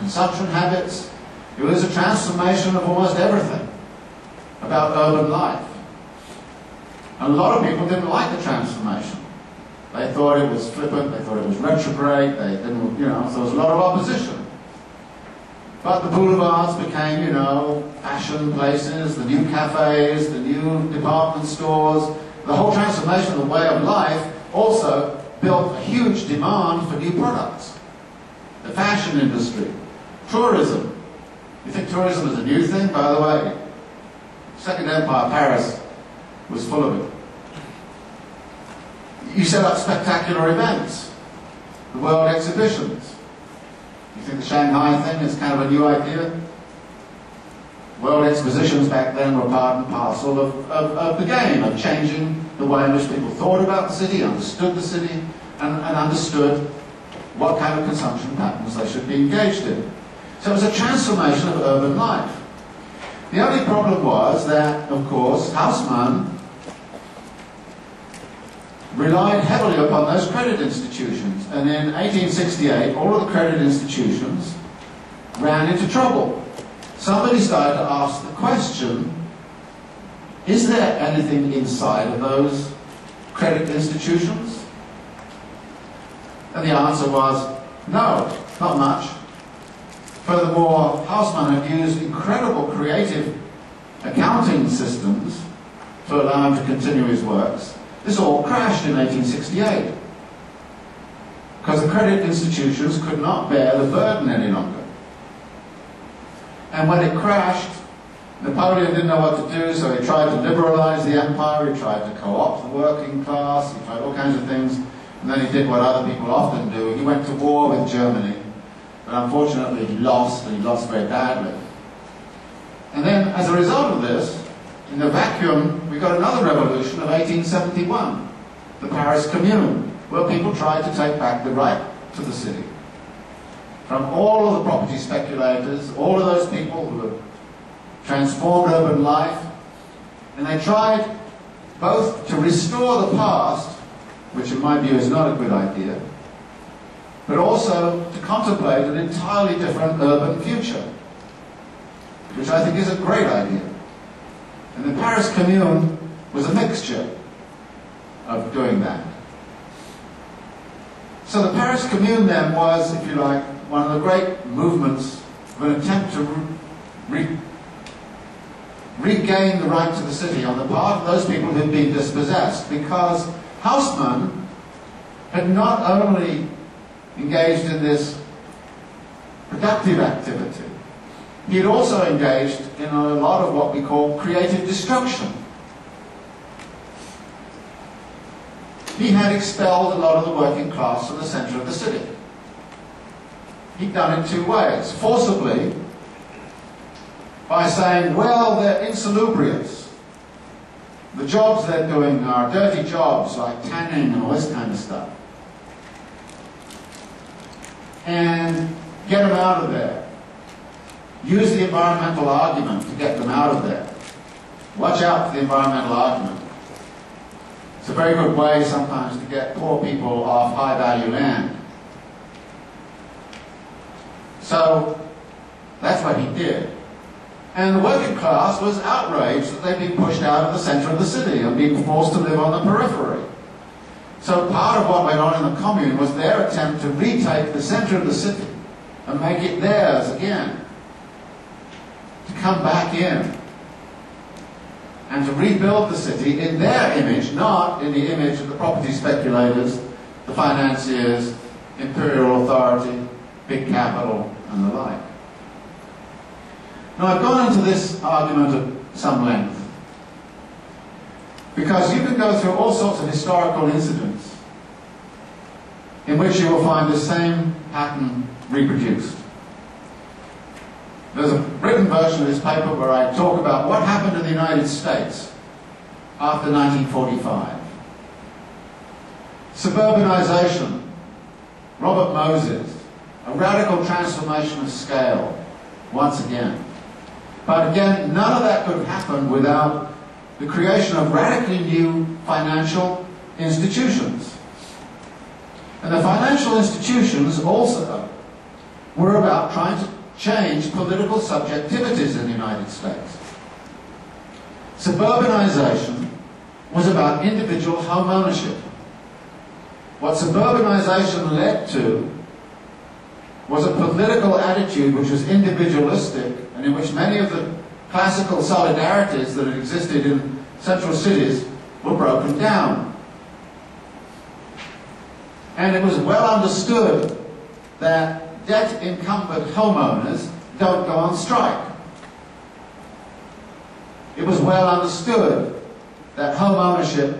consumption habits. It was a transformation of almost everything about urban life. And a lot of people didn't like the transformation. They thought it was flippant, they thought it was retrograde, they didn't, so there was a lot of opposition. But the boulevards became, fashion places, the new cafes, the new department stores. The whole transformation of the way of life also built a huge demand for new products. The fashion industry, tourism. You think tourism is a new thing? By the way, Second Empire, Paris, was full of it. You set up spectacular events, the world exhibitions. You think the Shanghai thing is kind of a new idea? World expositions back then were part and parcel of the game, of changing the way in which people thought about the city, understood the city, and understood what kind of consumption patterns they should be engaged in. So it was a transformation of urban life. The only problem was that, of course, Haussmann relied heavily upon those credit institutions. And in 1868, all of the credit institutions ran into trouble. Somebody started to ask the question, is there anything inside of those credit institutions? And the answer was, no, not much. Furthermore, Haussmann had used incredible creative accounting systems to allow him to continue his works. This all crashed in 1868 because the credit institutions could not bear the burden any longer. And when it crashed, Napoleon didn't know what to do, so he tried to liberalize the empire, he tried to co-opt the working class, he tried all kinds of things, and then he did what other people often do. He went to war with Germany, but unfortunately he lost, and he lost very badly. And then, as a result of this, in the vacuum, we got another revolution of 1871, the Paris Commune, where people tried to take back the right to the city. From all of the property speculators, all of those people who had transformed urban life, and they tried both to restore the past, which in my view is not a good idea, but also to contemplate an entirely different urban future, which I think is a great idea. And the Paris Commune was a mixture of doing that. So the Paris Commune then was, if you like, one of the great movements of an attempt to regain the right to the city on the part of those people who had been dispossessed, because Haussmann had not only engaged in this productive activity, he had also engaged in a lot of what we call creative destruction. He had expelled a lot of the working class from the center of the city. He'd done it two ways. Forcibly, by saying, well, they're insalubrious. The jobs they're doing are dirty jobs, like tanning and all this kind of stuff. And get them out of there. Use the environmental argument to get them out of there. Watch out for the environmental argument. It's a very good way sometimes to get poor people off high-value land. So that's what he did. And the working class was outraged that they'd been pushed out of the center of the city and been forced to live on the periphery. So part of what went on in the commune was their attempt to retake the center of the city and make it theirs again. To come back in and to rebuild the city in their image, not in the image of the property speculators, the financiers, imperial authority, big capital, and the like. Now, I've gone into this argument at some length because you can go through all sorts of historical incidents in which you will find the same pattern reproduced. There's a written version of this paper where I talk about what happened in the United States after 1945. Suburbanization, Robert Moses, a radical transformation of scale, once again. But again, none of that could have happened without the creation of radically new financial institutions. And the financial institutions also were about trying to change political subjectivities in the United States. Suburbanization was about individual home ownership. What suburbanization led to was a political attitude which was individualistic and in which many of the classical solidarities that had existed in central cities were broken down. And it was well understood that debt-encumbered homeowners don't go on strike. It was well understood that home ownership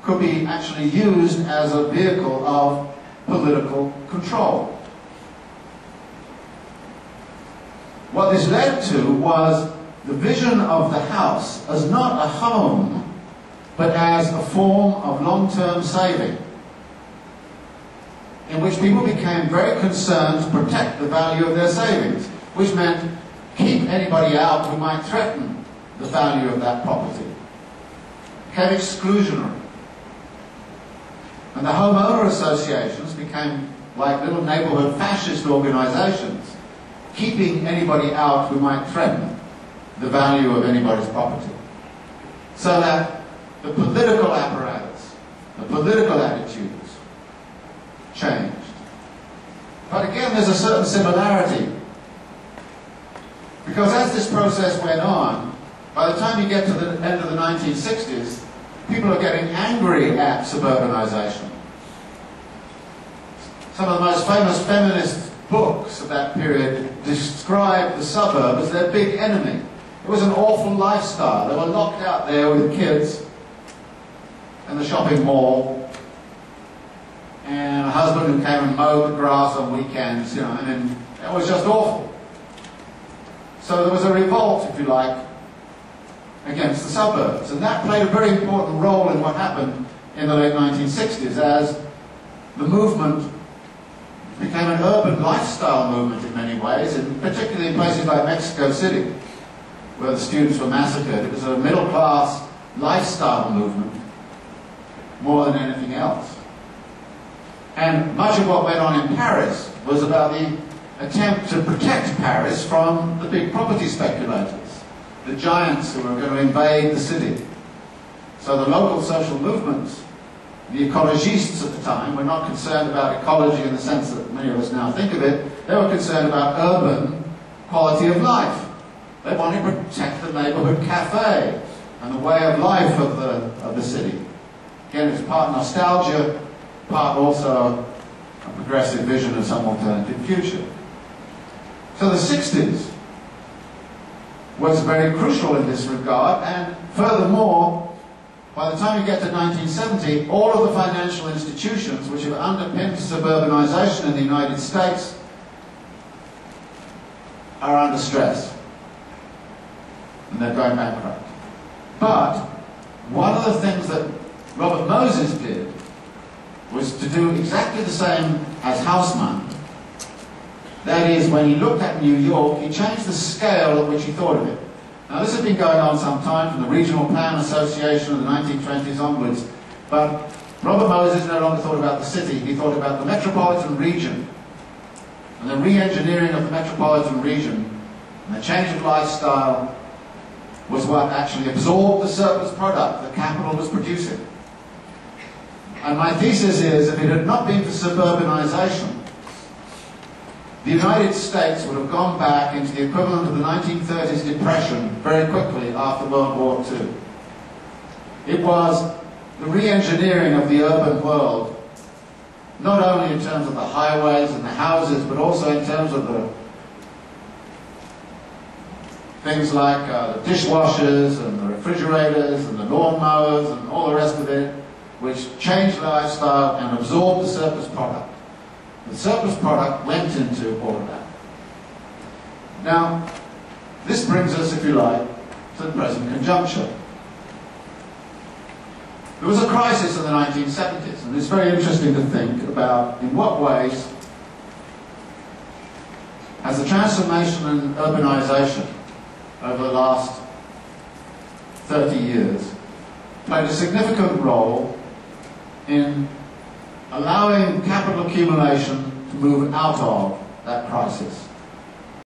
could be actually used as a vehicle of political control. What this led to was the vision of the house as not a home, but as a form of long-term saving, in which people became very concerned to protect the value of their savings, which meant keep anybody out who might threaten the value of that property. It became exclusionary. And the homeowner associations became like little neighborhood fascist organizations, keeping anybody out who might threaten the value of anybody's property. So that the political apparatus, the political attitudes changed. But again, there's a certain similarity. Because as this process went on, by the time you get to the end of the 1960s, people are getting angry at suburbanization. Some of the most famous feminist books of that period describe the suburb as their big enemy. It was an awful lifestyle. They were locked out there with kids in the shopping mall, and a husband who came and mowed the grass on weekends, you know, and it was just awful. So there was a revolt, if you like, against the suburbs, and that played a very important role in what happened in the late 1960s as the movement became an urban lifestyle movement in many ways, and particularly in places like Mexico City, where the students were massacred. It was a middle-class lifestyle movement more than anything else. And much of what went on in Paris was about the attempt to protect Paris from the big property speculators, the giants who were going to invade the city. So the local social movements, the ecologistes at the time, were not concerned about ecology in the sense that many of us now think of it. They were concerned about urban quality of life. They wanted to protect the neighborhood cafe and the way of life of the city. Again, it's part nostalgia, part also a progressive vision of some alternative future. So the 60s was very crucial in this regard, and furthermore, by the time you get to 1970, all of the financial institutions which have underpinned suburbanization in the United States are under stress. And they're going bankrupt. But one of the things that Robert Moses did was to do exactly the same as Haussmann. That is, when he looked at New York, he changed the scale at which he thought of it. Now, this has been going on some time, from the Regional Plan Association of the 1920s onwards, but Robert Moses no longer thought about the city, he thought about the metropolitan region. And the re-engineering of the metropolitan region and the change of lifestyle was what actually absorbed the surplus product that capital was producing. And my thesis is, if it had not been for suburbanization, the United States would have gone back into the equivalent of the 1930s depression very quickly after World War II. It was the re-engineering of the urban world, not only in terms of the highways and the houses, but also in terms of the things like the dishwashers and the refrigerators and the lawnmowers and all the rest of it, which changed lifestyle and absorbed the surplus product. The surplus product went into all of that. Now, this brings us, if you like, to the present conjuncture. There was a crisis in the 1970s, and it's very interesting to think about in what ways has the transformation and urbanization over the last 30 years played a significant role in allowing capital accumulation to move out of that crisis.